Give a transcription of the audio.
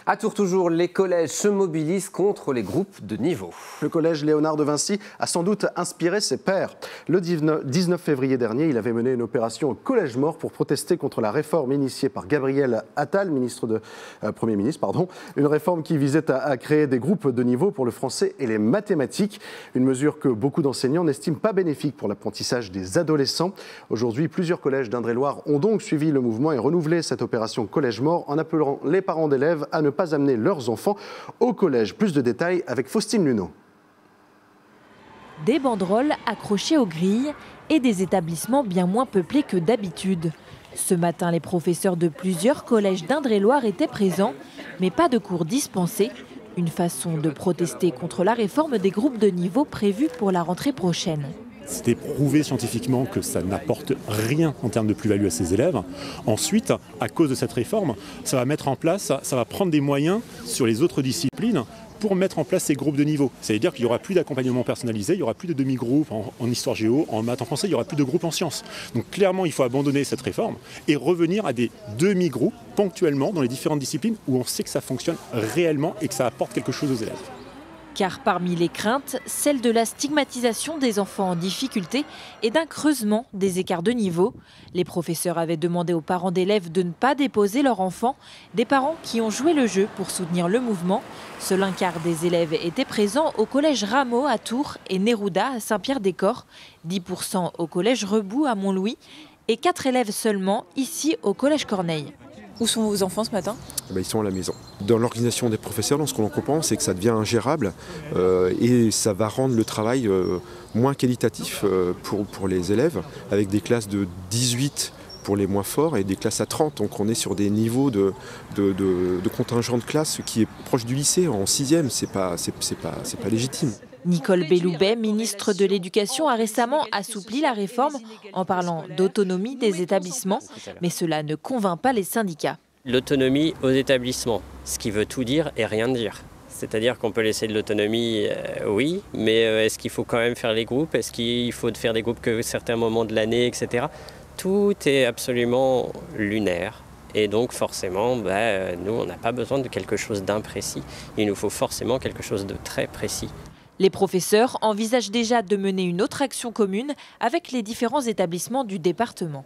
À Tours toujours, les collèges se mobilisent contre les groupes de niveau. Le collège Léonard de Vinci a sans doute inspiré ses pairs. Le 19 février dernier, il avait mené une opération au Collège Mort pour protester contre la réforme initiée par Gabriel Attal, Premier ministre. Une réforme qui visait à créer des groupes de niveau pour le français et les mathématiques. Une mesure que beaucoup d'enseignants n'estiment pas bénéfique pour l'apprentissage des adolescents. Aujourd'hui, plusieurs collèges d'Indre-et-Loire ont donc suivi le mouvement et renouvelé cette opération Collège Mort en appelant les parents d'élèves à ne pas amener leurs enfants au collège. Plus de détails avec Faustine Luneau. Des banderoles accrochées aux grilles et des établissements bien moins peuplés que d'habitude. Ce matin, les professeurs de plusieurs collèges d'Indre-et-Loire étaient présents, mais pas de cours dispensés. Une façon de protester contre la réforme des groupes de niveau prévue pour la rentrée prochaine. C'est prouvé scientifiquement que ça n'apporte rien en termes de plus-value à ces élèves. Ensuite, à cause de cette réforme, ça va mettre en place, ça va prendre des moyens sur les autres disciplines pour mettre en place ces groupes de niveau. C'est-à-dire qu'il n'y aura plus d'accompagnement personnalisé, il n'y aura plus de demi-groupes en histoire géo, en maths, en français, il n'y aura plus de groupes en sciences. Donc clairement, il faut abandonner cette réforme et revenir à des demi-groupes ponctuellement dans les différentes disciplines où on sait que ça fonctionne réellement et que ça apporte quelque chose aux élèves. Car parmi les craintes, celle de la stigmatisation des enfants en difficulté et d'un creusement des écarts de niveau. Les professeurs avaient demandé aux parents d'élèves de ne pas déposer leur enfant, des parents qui ont joué le jeu pour soutenir le mouvement. Seul un quart des élèves étaient présents au collège Rameau à Tours et Neruda à Saint-Pierre-des-Corps, 10% au collège Rebout à Montlouis et 4 élèves seulement ici au collège Corneille. Où sont vos enfants ce matin ? Ils sont à la maison. Dans l'organisation des professeurs, dans ce qu'on comprend, c'est que ça devient ingérable et ça va rendre le travail moins qualitatif pour les élèves, avec des classes de 18 pour les moins forts et des classes à 30. Donc on est sur des niveaux de contingent de classe qui est proche du lycée, en 6e, c'est pas légitime. Nicole Belloubet, ministre de l'Éducation, a récemment assoupli la réforme en parlant d'autonomie des établissements, mais cela ne convainc pas les syndicats. L'autonomie aux établissements, ce qui veut tout dire et rien dire. C'est-à-dire qu'on peut laisser de l'autonomie, oui, mais est-ce qu'il faut quand même faire les groupes? Est-ce qu'il faut faire des groupes que certains moments de l'année, etc. Tout est absolument lunaire. Et donc forcément, nous, on n'a pas besoin de quelque chose d'imprécis. Il nous faut forcément quelque chose de très précis. Les professeurs envisagent déjà de mener une autre action commune avec les différents établissements du département.